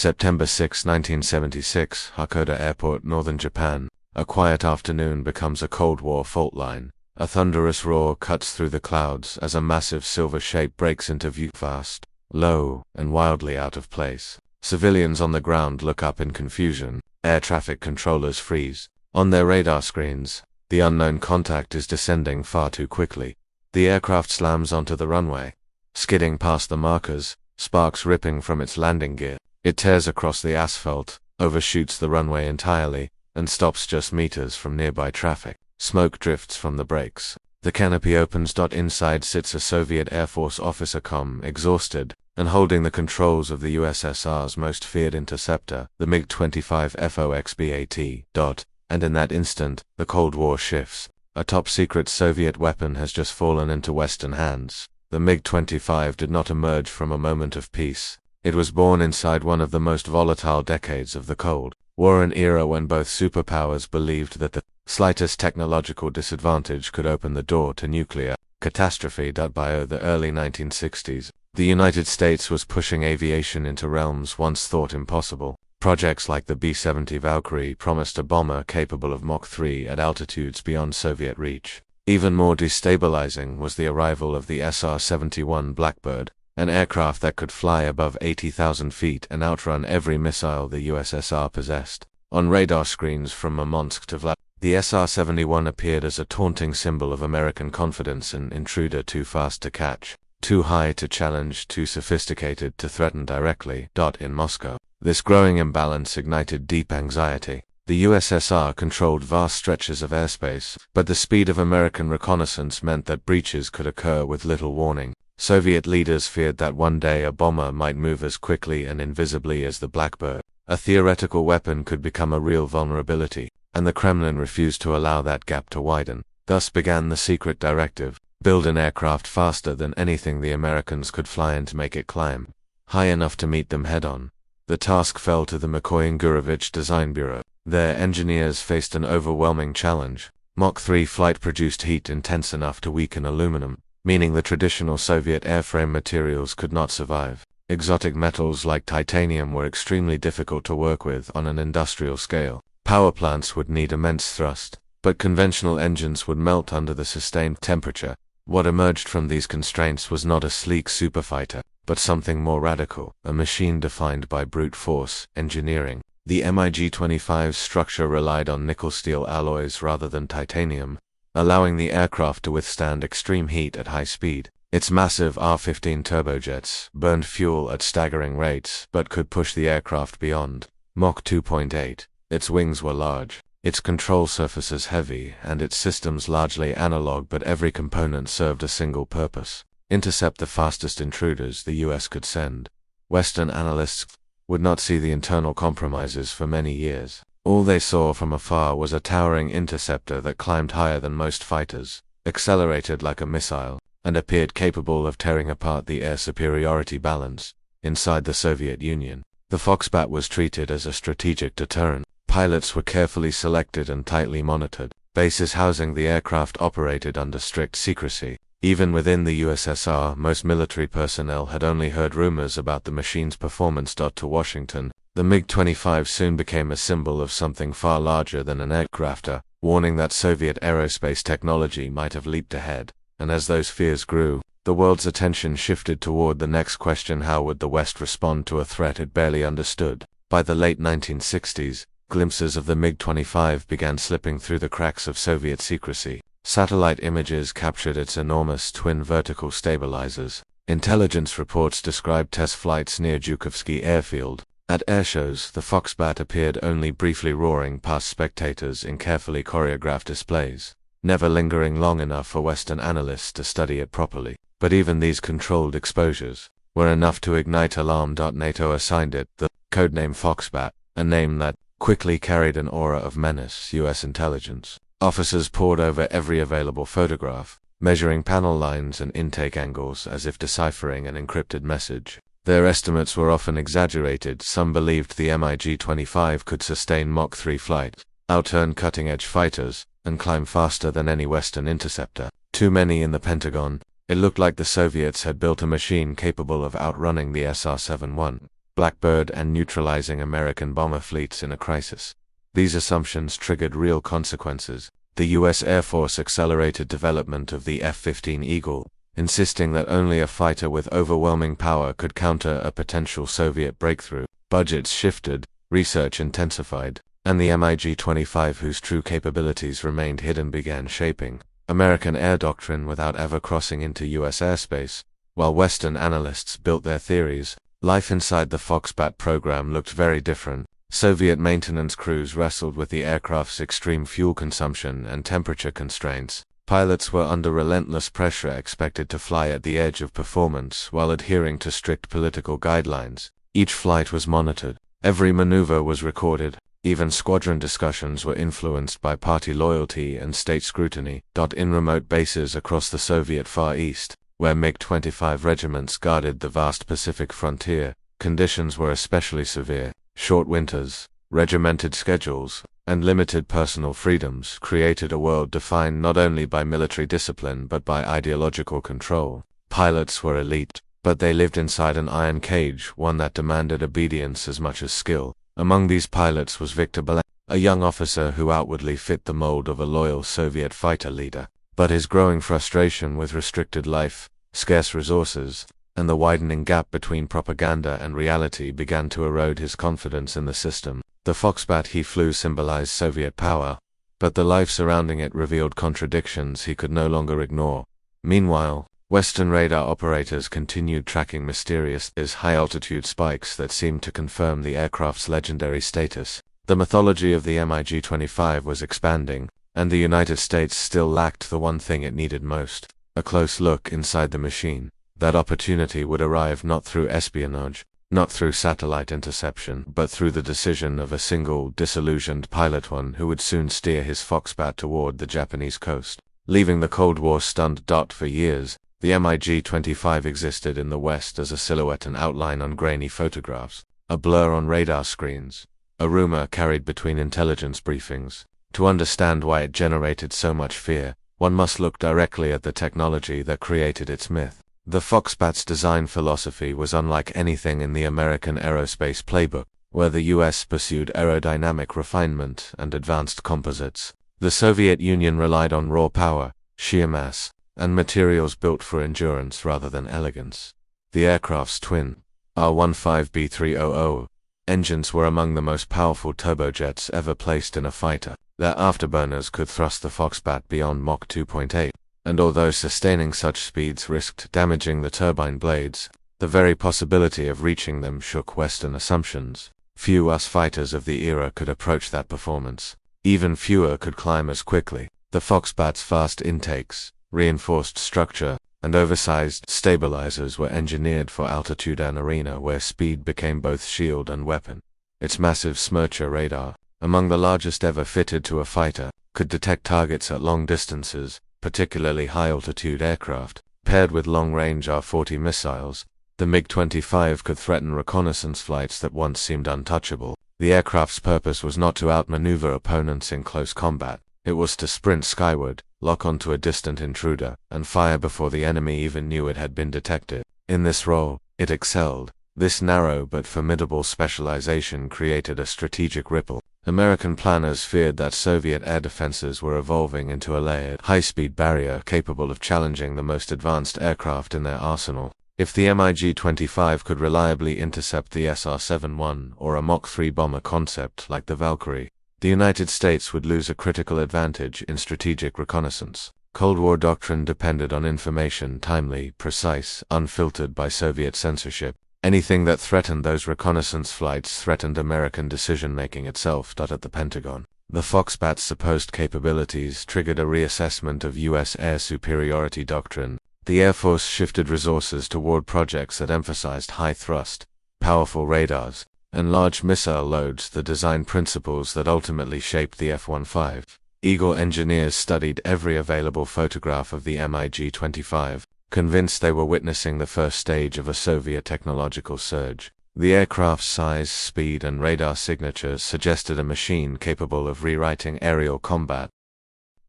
September 6, 1976, Hakoda Airport, northern Japan. A quiet afternoon becomes a Cold War fault line. A thunderous roar cuts through the clouds as a massive silver shape breaks into view, fast, low, and wildly out of place. Civilians on the ground look up in confusion. Air traffic controllers freeze. On their radar screens, the unknown contact is descending far too quickly. The aircraft slams onto the runway, skidding past the markers, sparks ripping from its landing gear. It tears across the asphalt, overshoots the runway entirely, and stops just meters from nearby traffic. Smoke drifts from the brakes. The canopy opens. Inside sits a Soviet Air Force officer, exhausted, and holding the controls of the USSR's most feared interceptor, the MiG-25 Foxbat. And in that instant, the Cold War shifts. A top-secret Soviet weapon has just fallen into Western hands. The MiG-25 did not emerge from a moment of peace. It was born inside one of the most volatile decades of the Cold War, an era when both superpowers believed that the slightest technological disadvantage could open the door to nuclear catastrophe. By the early 1960s, the United States was pushing aviation into realms once thought impossible. Projects like the B-70 Valkyrie promised a bomber capable of Mach 3 at altitudes beyond Soviet reach. Even more destabilizing was the arrival of the SR-71 Blackbird, an aircraft that could fly above 80,000 feet and outrun every missile the USSR possessed. On radar screens from Murmansk to Vladivostok, the SR-71 appeared as a taunting symbol of American confidence, an intruder too fast to catch, too high to challenge, too sophisticated to threaten directly. In Moscow, this growing imbalance ignited deep anxiety. The USSR controlled vast stretches of airspace, but the speed of American reconnaissance meant that breaches could occur with little warning. Soviet leaders feared that one day a bomber might move as quickly and invisibly as the Blackbird. A theoretical weapon could become a real vulnerability, and the Kremlin refused to allow that gap to widen. Thus began the secret directive: build an aircraft faster than anything the Americans could fly and make it climb high enough to meet them head-on. The task fell to the McCoy-Gurevich Design Bureau. Their engineers faced an overwhelming challenge. Mach 3 flight produced heat intense enough to weaken aluminum, meaning the traditional Soviet airframe materials could not survive. Exotic metals like titanium were extremely difficult to work with on an industrial scale. Power plants would need immense thrust, but conventional engines would melt under the sustained temperature. What emerged from these constraints was not a sleek superfighter, but something more radical, a machine defined by brute force engineering. The MiG-25's structure relied on nickel-steel alloys rather than titanium, allowing the aircraft to withstand extreme heat at high speed. Its massive R-15 turbojets burned fuel at staggering rates but could push the aircraft beyond Mach 2.8. Its wings were large, its control surfaces heavy, and its systems largely analog, but every component served a single purpose: intercept the fastest intruders the US could send. Western analysts would not see the internal compromises for many years. All they saw from afar was a towering interceptor that climbed higher than most fighters, accelerated like a missile, and appeared capable of tearing apart the air superiority balance inside the Soviet Union. The Foxbat was treated as a strategic deterrent. Pilots were carefully selected and tightly monitored. Bases housing the aircraft operated under strict secrecy. Even within the USSR, most military personnel had only heard rumors about the machine's performance. To Washington, the MiG-25 soon became a symbol of something far larger than an aircrafter, warning that Soviet aerospace technology might have leaped ahead. And as those fears grew, the world's attention shifted toward the next question: how would the West respond to a threat it barely understood? By the late 1960s, glimpses of the MiG-25 began slipping through the cracks of Soviet secrecy. Satellite images captured its enormous twin vertical stabilizers. Intelligence reports described test flights near Zhukovsky Airfield. At airshows, the Foxbat appeared only briefly, roaring past spectators in carefully choreographed displays, never lingering long enough for Western analysts to study it properly. But even these controlled exposures were enough to ignite alarm. NATO assigned it the codename Foxbat, a name that quickly carried an aura of menace. US intelligence officers pored over every available photograph, measuring panel lines and intake angles as if deciphering an encrypted message. Their estimates were often exaggerated. Some believed the MiG-25 could sustain Mach 3 flight, outurn cutting-edge fighters, and climb faster than any Western interceptor. Too many in the Pentagon. It looked like the Soviets had built a machine capable of outrunning the SR-71. Blackbird, and neutralizing American bomber fleets in a crisis. These assumptions triggered real consequences. The U.S. Air Force accelerated development of the F-15 Eagle, insisting that only a fighter with overwhelming power could counter a potential Soviet breakthrough. Budgets shifted, research intensified, and the MiG-25, whose true capabilities remained hidden, began shaping American air doctrine without ever crossing into U.S. airspace. While Western analysts built their theories, life inside the Foxbat program looked very different. Soviet maintenance crews wrestled with the aircraft's extreme fuel consumption and temperature constraints. Pilots were under relentless pressure, expected to fly at the edge of performance while adhering to strict political guidelines. Each flight was monitored. Every maneuver was recorded. Even squadron discussions were influenced by party loyalty and state scrutiny. In remote bases across the Soviet Far East, where MiG-25 regiments guarded the vast Pacific frontier, conditions were especially severe. Short winters, regimented schedules, and limited personal freedoms created a world defined not only by military discipline but by ideological control. Pilots were elite, but they lived inside an iron cage, one that demanded obedience as much as skill. Among these pilots was Viktor Belenko, a young officer who outwardly fit the mold of a loyal Soviet fighter leader. But his growing frustration with restricted life, scarce resources, and the widening gap between propaganda and reality began to erode his confidence in the system. The Foxbat he flew symbolized Soviet power, but the life surrounding it revealed contradictions he could no longer ignore. Meanwhile, Western radar operators continued tracking mysterious high-altitude spikes that seemed to confirm the aircraft's legendary status. The mythology of the MiG-25 was expanding, and the United States still lacked the one thing it needed most: a close look inside the machine. That opportunity would arrive not through espionage, not through satellite interception, but through the decision of a single, disillusioned pilot, one who would soon steer his Foxbat toward the Japanese coast. Leaving the Cold War stunned. For years, the MiG-25 existed in the West as a silhouette and outline on grainy photographs, a blur on radar screens, a rumor carried between intelligence briefings. To understand why it generated so much fear, one must look directly at the technology that created its myth. The Foxbat's design philosophy was unlike anything in the American aerospace playbook, where the US pursued aerodynamic refinement and advanced composites. The Soviet Union relied on raw power, sheer mass, and materials built for endurance rather than elegance. The aircraft's twin R-15B300 engines were among the most powerful turbojets ever placed in a fighter. Their afterburners could thrust the Foxbat beyond Mach 2.8. And although sustaining such speeds risked damaging the turbine blades, the very possibility of reaching them shook Western assumptions. Few US fighters of the era could approach that performance. Even fewer could climb as quickly. The Foxbat's fast intakes, reinforced structure, and oversized stabilizers were engineered for altitude and arena, where speed became both shield and weapon. Its massive Smercher radar, among the largest ever fitted to a fighter, could detect targets at long distances, particularly high-altitude aircraft. Paired with long-range R-40 missiles, the MiG-25 could threaten reconnaissance flights that once seemed untouchable. The aircraft's purpose was not to outmaneuver opponents in close combat. It was to sprint skyward, lock onto a distant intruder, and fire before the enemy even knew it had been detected. In this role, it excelled. This narrow but formidable specialization created a strategic ripple. American planners feared that Soviet air defenses were evolving into a layered, high-speed barrier capable of challenging the most advanced aircraft in their arsenal. If the MiG-25 could reliably intercept the SR-71 or a Mach 3 bomber concept like the Valkyrie, the United States would lose a critical advantage in strategic reconnaissance. Cold War doctrine depended on information timely, precise, unfiltered by Soviet censorship. Anything that threatened those reconnaissance flights threatened American decision-making itself. At the Pentagon, the Foxbat's supposed capabilities triggered a reassessment of U.S. air superiority doctrine. The Air Force shifted resources toward projects that emphasized high thrust, powerful radars, and large missile loads, the design principles that ultimately shaped the F-15. Eagle engineers studied every available photograph of the MiG-25, convinced they were witnessing the first stage of a Soviet technological surge. The aircraft's size, speed, and radar signatures suggested a machine capable of rewriting aerial combat.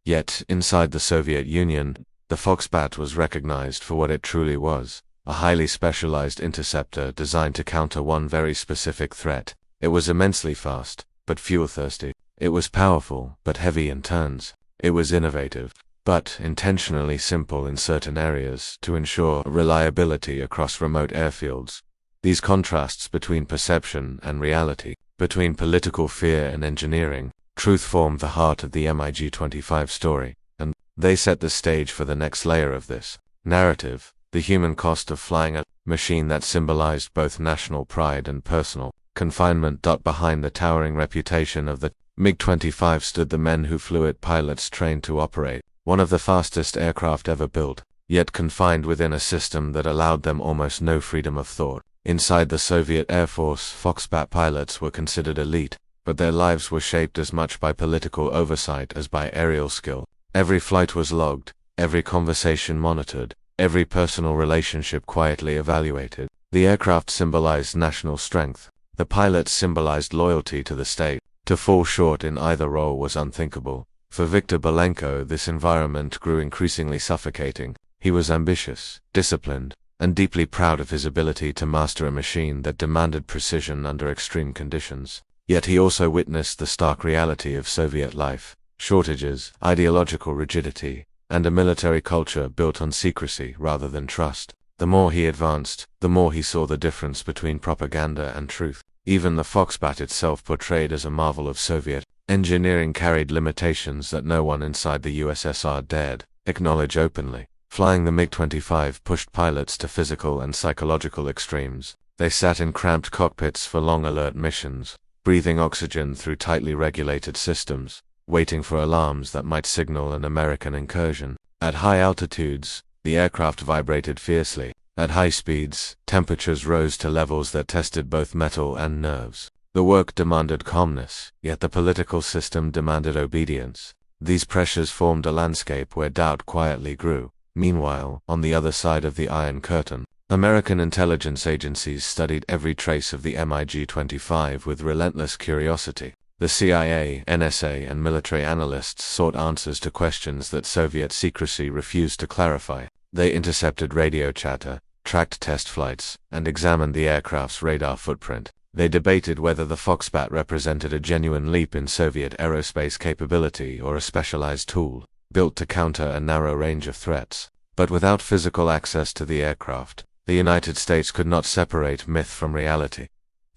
Yet, inside the Soviet Union, the Foxbat was recognized for what it truly was: a highly specialized interceptor designed to counter one very specific threat. It was immensely fast, but fuel-thirsty. It was powerful, but heavy in turns. It was innovative, but intentionally simple in certain areas to ensure reliability across remote airfields. These contrasts between perception and reality, between political fear and engineering, truth formed the heart of the MiG-25 story, and they set the stage for the next layer of this narrative, the human cost of flying a machine that symbolized both national pride and personal confinement. Behind the towering reputation of the MiG-25 stood the men who flew it, pilots trained to operate one of the fastest aircraft ever built, yet confined within a system that allowed them almost no freedom of thought. Inside the Soviet Air Force, Foxbat pilots were considered elite, but their lives were shaped as much by political oversight as by aerial skill. Every flight was logged, every conversation monitored, every personal relationship quietly evaluated. The aircraft symbolized national strength. The pilots symbolized loyalty to the state. To fall short in either role was unthinkable. For Viktor Belenko, this environment grew increasingly suffocating. He was ambitious, disciplined, and deeply proud of his ability to master a machine that demanded precision under extreme conditions. Yet he also witnessed the stark reality of Soviet life: shortages, ideological rigidity, and a military culture built on secrecy rather than trust. The more he advanced, the more he saw the difference between propaganda and truth. Even the Foxbat itself, portrayed as a marvel of Soviet engineering, carried limitations that no one inside the USSR dared acknowledge openly. Flying the MiG-25 pushed pilots to physical and psychological extremes. They sat in cramped cockpits for long alert missions, breathing oxygen through tightly regulated systems, waiting for alarms that might signal an American incursion. At high altitudes, the aircraft vibrated fiercely. At high speeds, temperatures rose to levels that tested both metal and nerves. The work demanded calmness, yet the political system demanded obedience. These pressures formed a landscape where doubt quietly grew. Meanwhile, on the other side of the Iron Curtain, American intelligence agencies studied every trace of the MiG-25 with relentless curiosity. The CIA, NSA, and military analysts sought answers to questions that Soviet secrecy refused to clarify. They intercepted radio chatter, tracked test flights, and examined the aircraft's radar footprint. They debated whether the Foxbat represented a genuine leap in Soviet aerospace capability or a specialized tool, built to counter a narrow range of threats. But without physical access to the aircraft, the United States could not separate myth from reality.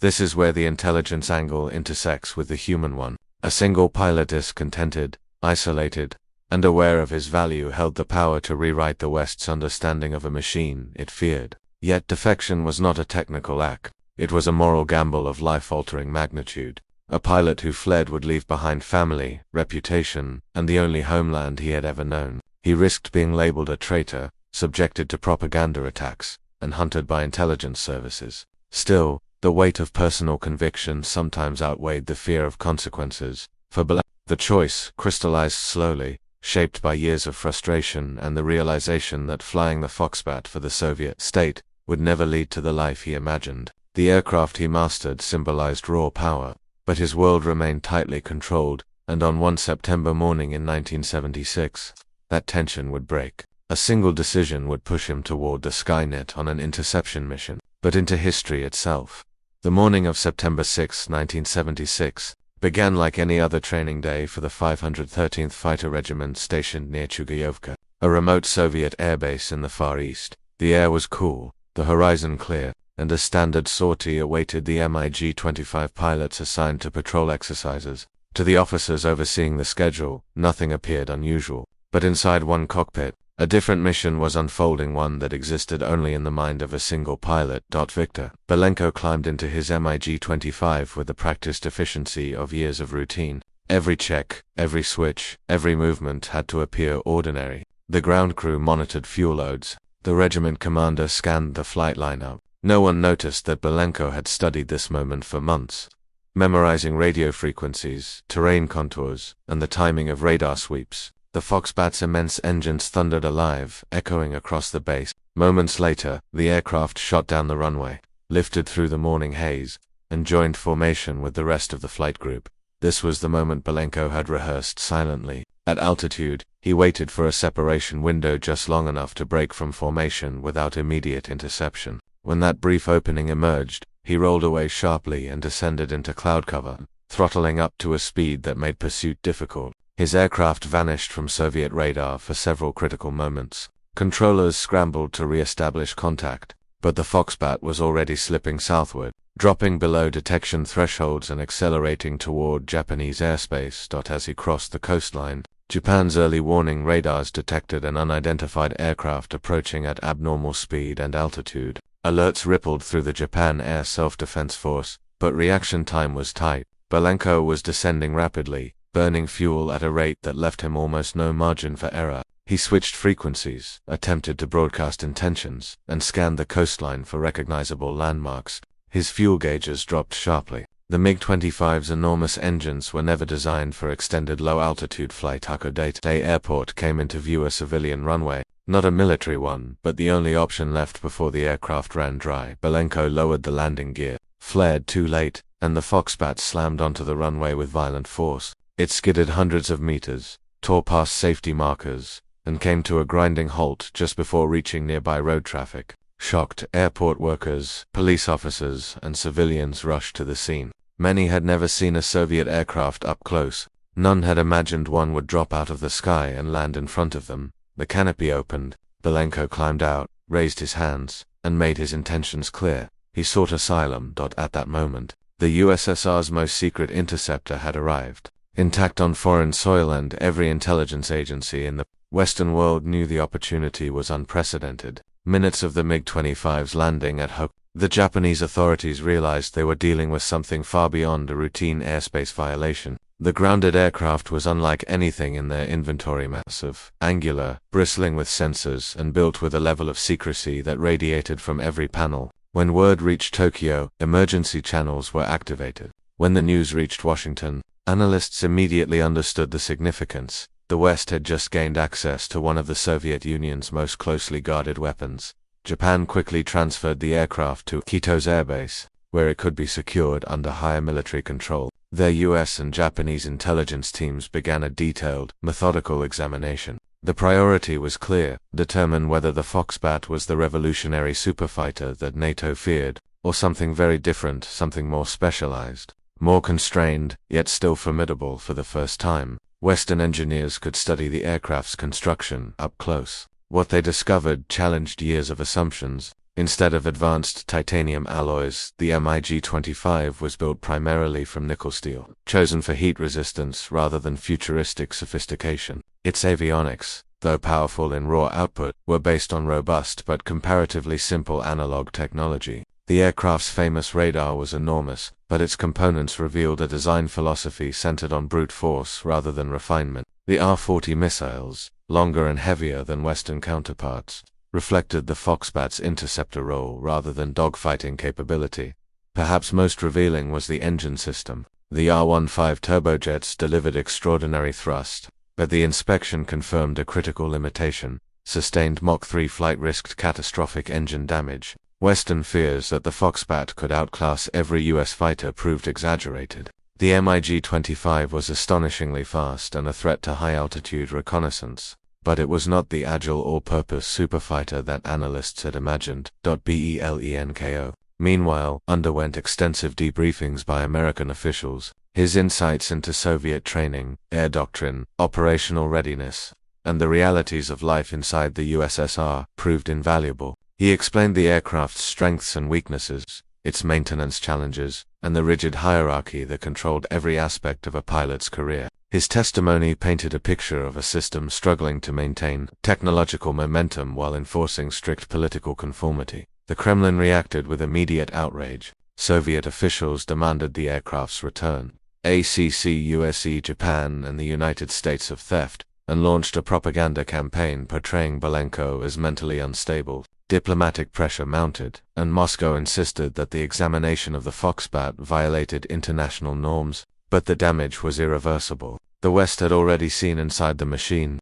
This is where the intelligence angle intersects with the human one. A single pilot, discontented, isolated, and aware of his value, held the power to rewrite the West's understanding of a machine it feared. Yet defection was not a technical act. It was a moral gamble of life-altering magnitude. A pilot who fled would leave behind family, reputation, and the only homeland he had ever known. He risked being labeled a traitor, subjected to propaganda attacks, and hunted by intelligence services. Still, the weight of personal conviction sometimes outweighed the fear of consequences. For Belenko, the choice crystallized slowly, shaped by years of frustration and the realization that flying the Foxbat for the Soviet state would never lead to the life he imagined. The aircraft he mastered symbolized raw power, but his world remained tightly controlled, and on one September morning in 1976, that tension would break. A single decision would push him toward the Skynet on an interception mission, but into history itself. The morning of September 6, 1976, began like any other training day for the 513th Fighter Regiment stationed near Chugayevka, a remote Soviet airbase in the Far East. The air was cool, the horizon clear, and a standard sortie awaited the MiG-25 pilots assigned to patrol exercises. To the officers overseeing the schedule, nothing appeared unusual. But inside one cockpit, a different mission was unfolding, one that existed only in the mind of a single pilot. Viktor Belenko climbed into his MiG-25 with the practiced efficiency of years of routine. Every check, every switch, every movement had to appear ordinary. The ground crew monitored fuel loads. The regiment commander scanned the flight lineup. No one noticed that Belenko had studied this moment for months, memorizing radio frequencies, terrain contours, and the timing of radar sweeps. The Foxbat's immense engines thundered alive, echoing across the base. Moments later, the aircraft shot down the runway, lifted through the morning haze, and joined formation with the rest of the flight group. This was the moment Belenko had rehearsed silently. At altitude, He waited for a separation window just long enough to break from formation without immediate interception. When that brief opening emerged, he rolled away sharply and descended into cloud cover, throttling up to a speed that made pursuit difficult. His aircraft vanished from Soviet radar for several critical moments. Controllers scrambled to re-establish contact, but the Foxbat was already slipping southward, dropping below detection thresholds and accelerating toward Japanese airspace. As he crossed the coastline, Japan's early warning radars detected an unidentified aircraft approaching at abnormal speed and altitude. Alerts rippled through the Japan Air Self-Defense Force, but reaction time was tight. Belenko was descending rapidly, burning fuel at a rate that left him almost no margin for error. He switched frequencies, attempted to broadcast intentions, and scanned the coastline for recognizable landmarks. His fuel gauges dropped sharply. The MiG-25's enormous engines were never designed for extended low-altitude flight. Hakodate Airport came into view, a civilian runway, not a military one, but the only option left before the aircraft ran dry. Belenko lowered the landing gear, flared too late, and the Foxbat slammed onto the runway with violent force. It skidded hundreds of meters, tore past safety markers, and came to a grinding halt just before reaching nearby road traffic. Shocked, airport workers, police officers, and civilians rushed to the scene. Many had never seen a Soviet aircraft up close. None had imagined one would drop out of the sky and land in front of them. The canopy opened. Belenko climbed out, raised his hands, and made his intentions clear. He sought asylum. At that moment, the USSR's most secret interceptor had arrived. Intact on foreign soil, and every intelligence agency in the Western world knew the opportunity was unprecedented. Minutes of the MiG-25's landing at Hook, the Japanese authorities realized they were dealing with something far beyond a routine airspace violation. The grounded aircraft was unlike anything in their inventory, massive, angular, bristling with sensors, and built with a level of secrecy that radiated from every panel. When word reached Tokyo, emergency channels were activated. When the news reached Washington, analysts immediately understood the significance. The West had just gained access to one of the Soviet Union's most closely guarded weapons. Japan quickly transferred the aircraft to Kito's airbase, where it could be secured under higher military control. Their US and Japanese intelligence teams began a detailed, methodical examination. The priority was clear: determine whether the Foxbat was the revolutionary superfighter that NATO feared, or something very different, something more specialized, more constrained, yet still formidable. For the first time, Western engineers could study the aircraft's construction up close. What they discovered challenged years of assumptions. Instead of advanced titanium alloys, the MiG-25 was built primarily from nickel steel, chosen for heat resistance rather than futuristic sophistication. Its avionics, though powerful in raw output, were based on robust but comparatively simple analog technology. The aircraft's famous radar was enormous, but its components revealed a design philosophy centered on brute force rather than refinement. The R-40 missiles, longer and heavier than Western counterparts, reflected the Foxbat's interceptor role rather than dogfighting capability. Perhaps most revealing was the engine system. The R-15 turbojets delivered extraordinary thrust, but the inspection confirmed a critical limitation. Sustained Mach 3 flight risked catastrophic engine damage. Western fears that the Foxbat could outclass every US fighter proved exaggerated. The MiG-25 was astonishingly fast and a threat to high-altitude reconnaissance, but it was not the agile all-purpose superfighter that analysts had imagined. Belenko, meanwhile, underwent extensive debriefings by American officials. His insights into Soviet training, air doctrine, operational readiness, and the realities of life inside the USSR proved invaluable. He explained the aircraft's strengths and weaknesses, its maintenance challenges, and the rigid hierarchy that controlled every aspect of a pilot's career. His testimony painted a picture of a system struggling to maintain technological momentum while enforcing strict political conformity. The Kremlin reacted with immediate outrage. Soviet officials demanded the aircraft's return. ACC Japan and the United States of theft, and launched a propaganda campaign portraying Belenko as mentally unstable. Diplomatic pressure mounted, and Moscow insisted that the examination of the Foxbat violated international norms, but the damage was irreversible. The West had already seen inside the machine.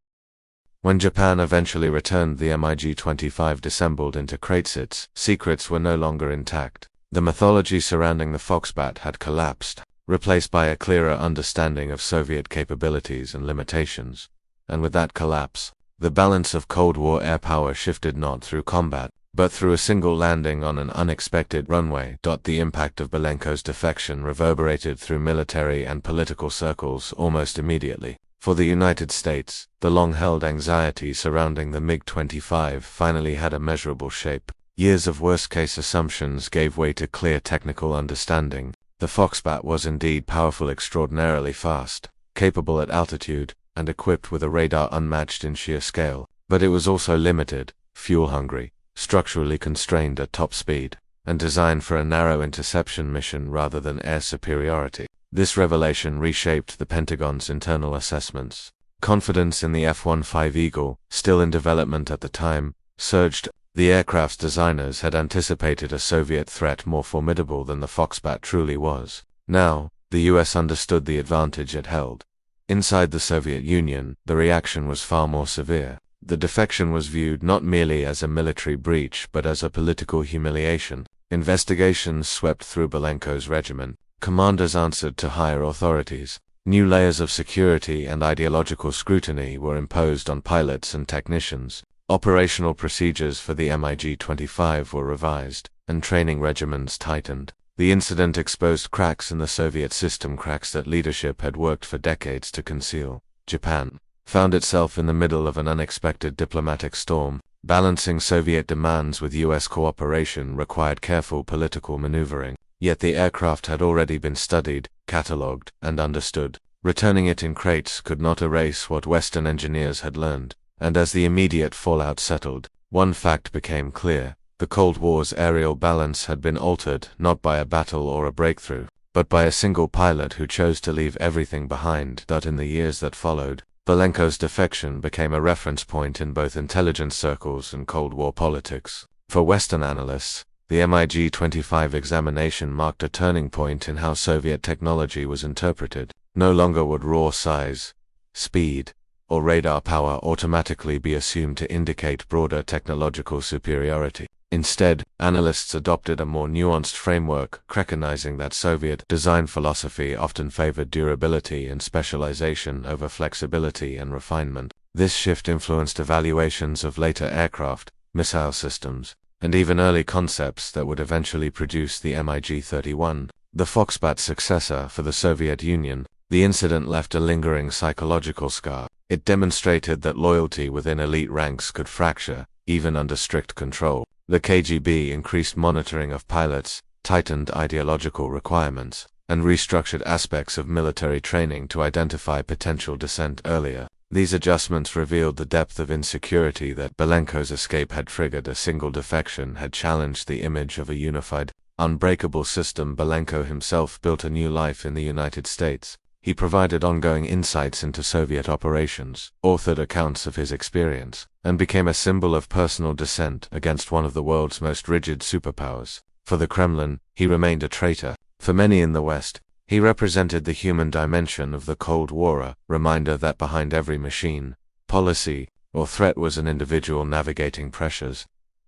When Japan eventually returned the MiG-25 disassembled into crates, its secrets were no longer intact. The mythology surrounding the Foxbat had collapsed, replaced by a clearer understanding of Soviet capabilities and limitations. and with that collapse, the balance of Cold War air power shifted not through combat, but through a single landing on an unexpected runway. The impact of Belenko's defection reverberated through military and political circles almost immediately. For the United States, the long-held anxiety surrounding the MiG-25 finally had a measurable shape. Years of worst-case assumptions gave way to clear technical understanding. The Foxbat was indeed powerful, extraordinarily fast, capable at altitude, and equipped with a radar unmatched in sheer scale. But it was also limited, fuel-hungry, structurally constrained at top speed, and designed for a narrow interception mission rather than air superiority. This revelation reshaped the Pentagon's internal assessments. Confidence in the F-15 Eagle, still in development at the time, surged. The aircraft's designers had anticipated a Soviet threat more formidable than the Foxbat truly was. Now, the US understood the advantage it held. Inside the Soviet Union, the reaction was far more severe. The defection was viewed not merely as a military breach but as a political humiliation. Investigations swept through Belenko's regiment. Commanders answered to higher authorities. New layers of security and ideological scrutiny were imposed on pilots and technicians. Operational procedures for the MiG-25 were revised, and training regimens tightened. The incident exposed cracks in the Soviet system, cracks that leadership had worked for decades to conceal. Japan found itself in the middle of an unexpected diplomatic storm. Balancing Soviet demands with US cooperation required careful political maneuvering. Yet the aircraft had already been studied, catalogued, and understood. Returning it in crates could not erase what Western engineers had learned. And as the immediate fallout settled, one fact became clear. The Cold War's aerial balance had been altered not by a battle or a breakthrough, but by a single pilot who chose to leave everything behind. In the years that followed, Belenko's defection became a reference point in both intelligence circles and Cold War politics. For Western analysts, the MiG-25 examination marked a turning point in how Soviet technology was interpreted. No longer would raw size, speed, or radar power automatically be assumed to indicate broader technological superiority. Instead, analysts adopted a more nuanced framework, recognizing that Soviet design philosophy often favored durability and specialization over flexibility and refinement. This shift influenced evaluations of later aircraft, missile systems, and even early concepts that would eventually produce the MiG-31, the Foxbat successor for the Soviet Union. The incident left a lingering psychological scar. It demonstrated that loyalty within elite ranks could fracture, even under strict control. The KGB increased monitoring of pilots, tightened ideological requirements, and restructured aspects of military training to identify potential dissent earlier. These adjustments revealed the depth of insecurity that Belenko's escape had triggered. A single defection had challenged the image of a unified, unbreakable system. Belenko himself built a new life in the United States. He provided ongoing insights into Soviet operations, authored accounts of his experience, and became a symbol of personal dissent against one of the world's most rigid superpowers. For the Kremlin, he remained a traitor. For many in the West, he represented the human dimension of the Cold War, a reminder that behind every machine, policy, or threat was an individual navigating pressures.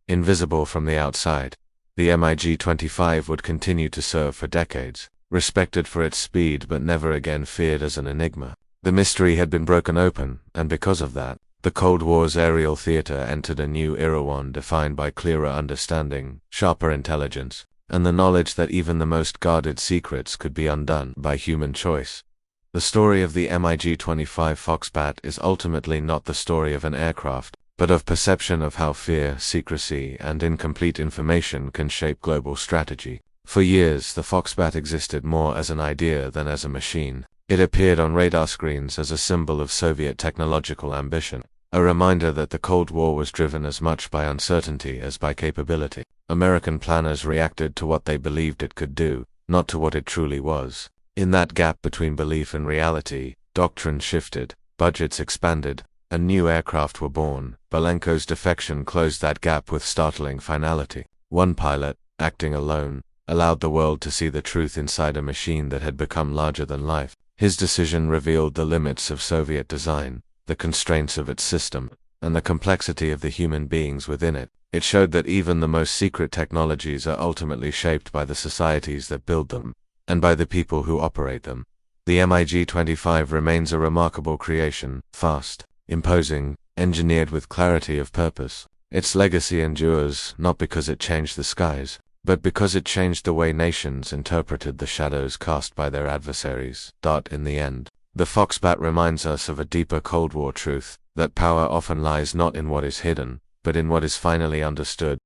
Invisible from the outside, the MiG-25 would continue to serve for decades, respected for its speed but never again feared as an enigma. The mystery had been broken open, and because of that, the Cold War's aerial theater entered a new era, one defined by clearer understanding, sharper intelligence, and the knowledge that even the most guarded secrets could be undone by human choice. The story of the MiG-25 Foxbat is ultimately not the story of an aircraft, but of perception, of how fear, secrecy, and incomplete information can shape global strategy. For years, the Foxbat existed more as an idea than as a machine. It appeared on radar screens as a symbol of Soviet technological ambition, a reminder that the Cold War was driven as much by uncertainty as by capability. American planners reacted to what they believed it could do, not to what it truly was. In that gap between belief and reality, doctrine shifted, budgets expanded, and new aircraft were born. Belenko's defection closed that gap with startling finality. One pilot, acting alone, allowed the world to see the truth inside a machine that had become larger than life. His decision revealed the limits of Soviet design, the constraints of its system, and the complexity of the human beings within it. It showed that even the most secret technologies are ultimately shaped by the societies that build them, and by the people who operate them. The MiG-25 remains a remarkable creation, fast, imposing, engineered with clarity of purpose. Its legacy endures not because it changed the skies, but because it changed the way nations interpreted the shadows cast by their adversaries. In the end, the Foxbat reminds us of a deeper Cold War truth, that power often lies not in what is hidden, but in what is finally understood.